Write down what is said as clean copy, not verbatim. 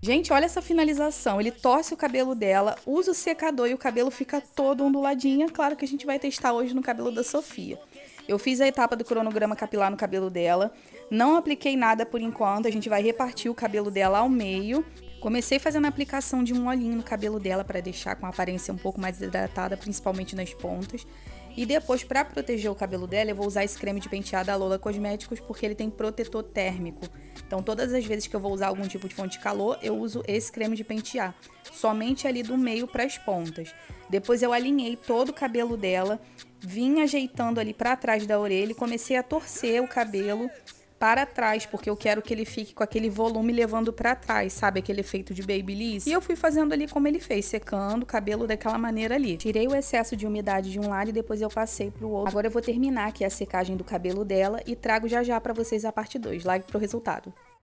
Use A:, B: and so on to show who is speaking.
A: Gente, olha essa finalização. Ele torce o cabelo dela, usa o secador e o cabelo fica todo onduladinho. É claro que a gente vai testar hoje no cabelo da Sofia. Eu fiz a etapa do cronograma capilar no cabelo dela. Não apliquei nada por enquanto. A gente vai repartir o cabelo dela ao meio. Comecei fazendo a aplicação de um olhinho no cabelo dela para deixar com a aparência um pouco mais hidratada, principalmente nas pontas. E depois, para proteger o cabelo dela, eu vou usar esse creme de pentear da Lola Cosméticos, porque ele tem protetor térmico. Então, todas as vezes que eu vou usar algum tipo de fonte de calor, eu uso esse creme de pentear. Somente ali do meio para as pontas. Depois eu alinhei todo o cabelo dela, vim ajeitando ali para trás da orelha e comecei a torcer o cabelo para trás, porque eu quero que ele fique com aquele volume levando para trás, sabe? Aquele efeito de babyliss. E eu fui fazendo ali como ele fez, secando o cabelo daquela maneira ali. Tirei o excesso de umidade de um lado e depois eu passei pro outro. Agora eu vou terminar aqui a secagem do cabelo dela e trago já já para vocês a parte 2. Live pro resultado.